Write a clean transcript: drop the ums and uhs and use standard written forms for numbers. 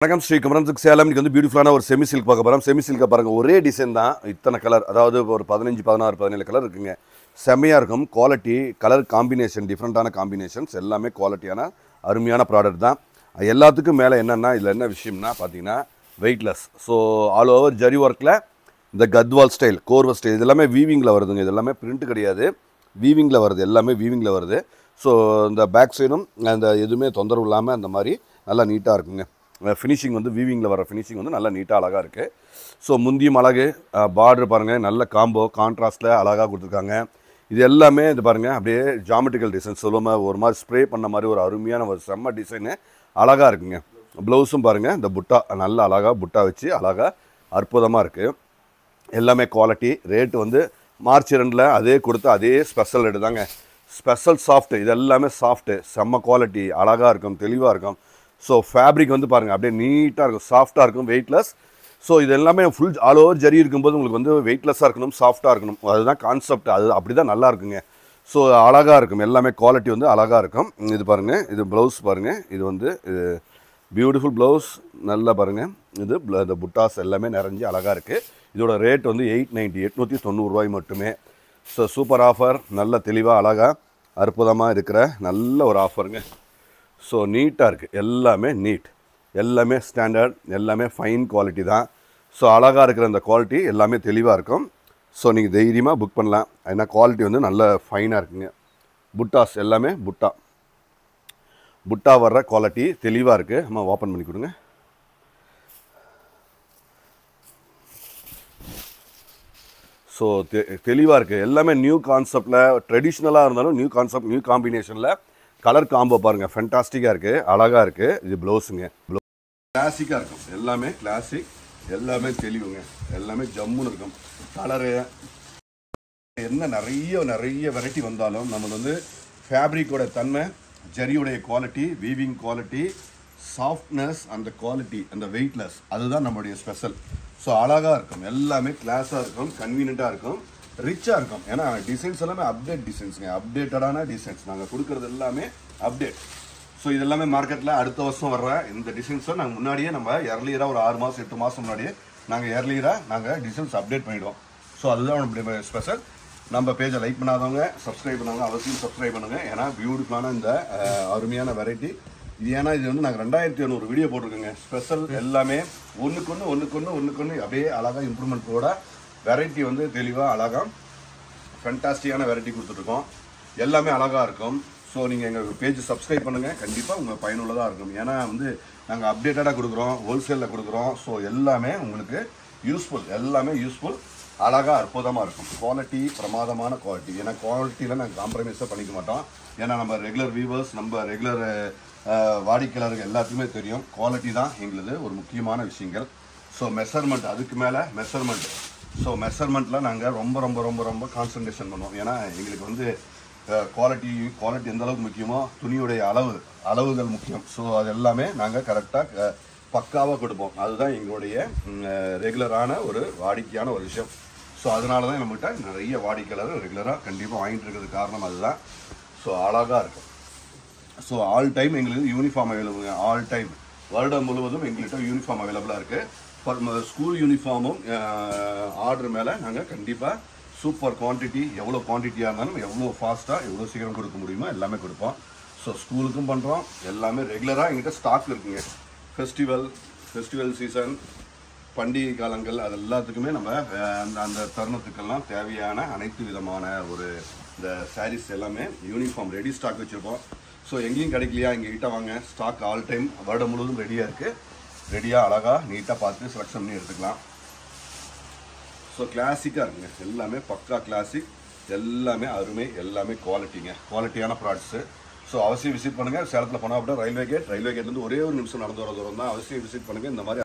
வணக்கம் ஸ்ரீ குமரன்சுக்கு சேலம். இன்றைக்கி வந்து பியூட்டிஃபுல்லான ஒரு செமி சில்க் பார்க்க போகிறோம். செமி சில்கை பாருங்கள், ஒரே டிசைன் தான், இத்தனை கலர், அதாவது ஒரு 15, 16, 17 கலர் இருக்குங்க. செம்மையாக இருக்கும். குவாலிட்டி, கலர் காம்பினேஷன், டிஃப்ரெண்ட்டான காம்பினேஷன்ஸ், எல்லாமே குவாலிட்டியான அருமையான ப்ராடக்ட் தான். எல்லாத்துக்கும் மேலே என்னென்னா, இதில் என்ன விஷயம்னா பார்த்தீங்கன்னா weightless. So all over zari ஒர்க்கில் இந்த கத்வால் ஸ்டைல், கோர்வ ஸ்டைல், இது எல்லாமே வீவிங்கில் வருதுங்க. இது எல்லாமே பிரிண்ட் கிடையாது, வீவிங்கில் வருது, எல்லாமே வீவிங்கில் வருது. ஸோ இந்த பேக் சைடும் அந்த எதுவுமே தொந்தரவு இல்லாமல் அந்த மாதிரி நல்லா நீட்டாக இருக்குங்க. ஃபினிஷிங் வந்து வீவிங்கில் வர ஃபினிஷிங் வந்து நல்லா நீட்டாக அழகாக இருக்குது. ஸோ முந்தியும் அழகு, பார்டர் பாருங்கள், நல்ல காம்போ கான்ட்ராஸ்ட்டில் அழகாக கொடுத்துருக்காங்க. இது எல்லாமே இது பாருங்கள், அப்படியே ஜாமெட்ரிக்கல் டிசைன் சொல்லுவோம், ஒரு மாதிரி ஸ்ப்ரே பண்ண மாதிரி ஒரு அருமையான ஒரு செம்ம டிசைனு அழகாக இருக்குங்க. ப்ளவுஸும் பாருங்கள், இந்த புட்டா நல்லா அழகாக புட்டா வச்சு அழகாக அற்புதமாக இருக்குது. எல்லாமே குவாலிட்டி. ரேட்டு வந்து மார்ச் 2 அதே கொடுத்து அதே ஸ்பெஷல் ரேட்டு தாங்க. ஸ்பெஷல் சாஃப்ட்டு, இது எல்லாமே சாஃப்ட்டு, செம்ம குவாலிட்டி, அழகாக இருக்கும், தெளிவாக இருக்கும். ஸோ ஃபேப்ரிக் வந்து பாருங்கள், அப்படியே நீட்டாக இருக்கும், சாஃப்டாக இருக்கும், வெயிட்லெஸ். ஸோ இது எல்லாமே ஃபுல் ஆல் ஓவர் ஜரி இருக்கும்போது உங்களுக்கு வந்து வெயிட்லெஸ்ஸாக இருக்கணும், சாஃப்டாக இருக்கணும், அதுதான் கான்செப்ட். அது அப்படி தான் நல்லா இருக்குங்க. ஸோ அழகாக இருக்கும், எல்லாமே குவாலிட்டி வந்து அழகாக இருக்கும். இது பாருங்கள், இது ப்ளவுஸ் பாருங்கள், இது வந்து பியூட்டிஃபுல் ப்ளவுஸ், நல்லா பாருங்கள். இது இந்த புட்டாஸ் எல்லாமே நிறைஞ்சி அழகாக இருக்குது. இதோட ரேட் வந்து 890, 890 ரூபாய் மட்டுமே. ஸோ சூப்பர் ஆஃபர், நல்ல தெளிவாக அழகாக அற்புதமாக இருக்கிற நல்ல ஒரு ஆஃபருங்க. ஸோ நீட்டாக இருக்குது, எல்லாமே நீட், எல்லாமே ஸ்டாண்டர்ட், எல்லாமே ஃபைன் குவாலிட்டி தான். ஸோ அழகாக இருக்கிற அந்த குவாலிட்டி எல்லாமே தெளிவாக இருக்கும். ஸோ நீங்கள் தைரியமாக புக் பண்ணலாம், ஏன்னா குவாலிட்டி வந்து நல்ல ஃபைனாக இருக்குங்க. புட்டாஸ் எல்லாமே புட்டா வர்ற குவாலிட்டி தெளிவாக இருக்குது. நம்ம ஓப்பன் பண்ணி கொடுங்க. ஸோ தெளிவாக இருக்குது, எல்லாமே நியூ கான்செப்டில், ட்ரெடிஷ்னலாக இருந்தாலும் நியூ கான்செப்ட், நியூ காம்பினேஷனில் கலர் காம்போ பாருங்கள், ஃபென்டாஸ்டிக்காக இருக்குது, அழகாக இருக்குது. இது ப்ளவுஸுங்க, கிளாசிக்காக இருக்கும், எல்லாமே கிளாசிக், எல்லாமே தெளிவுங்க, எல்லாமே ஜம்முன்னு இருக்கும். கலரு என்ன நிறைய வெரைட்டி வந்தாலும் நம்ம வந்து ஃபேப்ரிக்கோட தன்மை, ஜரியோடைய குவாலிட்டி, வீவிங் குவாலிட்டி, சாஃப்ட்னஸ், அந்த குவாலிட்டி, அந்த வெயிட்லெஸ், அதுதான் நம்மளுடைய ஸ்பெஷல். ஸோ அழகாக இருக்கும், எல்லாமே கிளாஸாக இருக்கும், கன்வீனியண்ட்டாக இருக்கும், ரிச்சாக இருக்கும். ஏன்னா டிசைன்ஸ் எல்லாமே அப்டேட் டிசைன்ஸுங்க, அப்டேட்டடான டிசைன்ஸ் நாங்கள் கொடுக்குறது எல்லாமே அப்டேட். ஸோ இது எல்லாமே மார்க்கெட்டில் அடுத்த வருஷம் வர்ற இந்த டிசைன்ஸை நாங்கள் முன்னாடியே நம்ம எர்லியராக ஒரு 6 மாதம் 8 மாதம் முன்னாடியே நாங்கள் எர்லியராக டிசைன்ஸ் அப்டேட் பண்ணிவிடுவோம். ஸோ அதுதான் நம்மளுடைய ஸ்பெஷல். நம்ம பேஜை லைக் பண்ணாதவங்க சப்ஸ்கிரைப் பண்ணாங்க, அவசியம் சப்ஸ்கிரைப் பண்ணுங்கள். ஏன்னா பியூட்டிஃபுல்லான இந்த அருமையான வெரைட்டி இது. ஏன்னா இது வந்து நாங்கள் 2700 வீடியோ போட்டிருக்கோங்க. ஸ்பெஷல் எல்லாமே ஒன்றுக்கு ஒன்று அப்படியே அழகாக இம்ப்ரூவ்மெண்ட்டோட வெரைட்டி வந்து தெளிவாக அழகாக ஃபென்டாஸ்டிக்கான வெரைட்டி கொடுத்துட்ருக்கோம். எல்லாமே அழகாக இருக்கும். ஸோ நீங்கள் எங்கள் பேஜ் சப்ஸ்கிரைப் பண்ணுங்கள், கண்டிப்பாக உங்கள் பயனுள்ளதாக இருக்கும். ஏன்னா வந்து நாங்கள் அப்டேட்டடாக கொடுக்குறோம், ஹோல்சேலில் கொடுக்குறோம். ஸோ எல்லாமே உங்களுக்கு யூஸ்ஃபுல், எல்லாமே யூஸ்ஃபுல், அழகாக அற்புதமாக இருக்கும். குவாலிட்டி பிரமாதமான குவாலிட்டி. ஏன்னா குவாலிட்டியில் நாங்கள் காம்ப்ரமைஸாக பண்ணிக்க மாட்டோம். ஏன்னா நம்ம ரெகுலர் வியூவர்ஸ், நம்ம ரெகுலர் வாடிக்கையாளர்கள் எல்லாத்துக்குமே தெரியும், குவாலிட்டி தான் எங்களுது ஒரு முக்கியமான விஷயங்கள். ஸோ மெஷர்மெண்ட், அதுக்கு மேலே மெஷர்மெண்ட். ஸோ மெஷர்மெண்ட்டில் நாங்கள் ரொம்ப கான்சன்ட்ரேஷன் பண்ணுவோம். ஏன்னா எங்களுக்கு வந்து குவாலிட்டி எந்த அளவுக்கு முக்கியமோ துணியுடைய அளவுகள் முக்கியம். ஸோ அது எல்லாமே நாங்கள் கரெக்டாக பக்காவாக கொடுப்போம். அதுதான் எங்களுடைய ரெகுலரான ஒரு வாடிக்கையான ஒரு விஷயம். ஸோ அதனால தான் நம்மகிட்ட நிறைய வாடிக்கையாளர்கள் ரெகுலராக கண்டிப்பாக வாங்கிட்டு இருக்கிறது காரணம் அதுதான். ஸோ அழகாக இருக்கும். ஸோ ஆல் டைம் எங்களுக்கு யூனிஃபார்ம் அவைலபிளுங்க. ஆல் டைம் வருடம் முழுவதும் எங்கள்கிட்ட யூனிஃபார்ம் அவைலபிளாக இருக்குது. ஸ்கூல் யூனிஃபார்மும் ஆர்டர் மேலே நாங்கள் கண்டிப்பாக சூப்பர் குவான்டிட்டி, எவ்வளோ குவான்டிட்டியாக இருந்தாலும் எவ்வளோ ஃபாஸ்ட்டாக எவ்வளோ சீக்கிரம் கொடுக்க முடியுமோ எல்லாமே கொடுப்போம். ஸோ ஸ்கூலுக்கும் பண்ணுறோம், எல்லாமே ரெகுலராக எங்கிட்ட ஸ்டாக் இருக்குங்க. ஃபெஸ்டிவல் சீசன், பண்டிகை காலங்கள், அது எல்லாத்துக்குமே நம்ம அந்த தருணத்துக்கெல்லாம் தேவையான அனைத்து விதமான ஒரு இந்த சாரீஸ் எல்லாமே யூனிஃபார்ம் ரெடி ஸ்டாக் வச்சுருப்போம். ஸோ எங்கேயும் கிடைக்கலையா, எங்ககிட்ட வாங்க, ஸ்டாக் ஆல் டைம் வருடம் முழுவதும் ரெடியாக இருக்குது. ரெடியாக அழகாக நீட்டாக பார்த்து செலக்ஷன் பண்ணி எடுத்துக்கலாம். ஸோ கிளாசிக்காக இருக்குங்க, எல்லாமே பக்கா கிளாசிக், எல்லாமே அருமை, எல்லாமே குவாலிட்டிங்க, குவாலிட்டியான ப்ராடக்ட்ஸு. ஸோ அவசியம் விசிட் பண்ணுங்கள். சேலத்தில் போனால் அப்படின்னா ரயில்வே கேட்லேருந்து ஒரே ஒரு நிமிஷம் நடந்து வர தூரம் தான். அவசியம் விசிட் பண்ணுங்கள். இந்த மாதிரி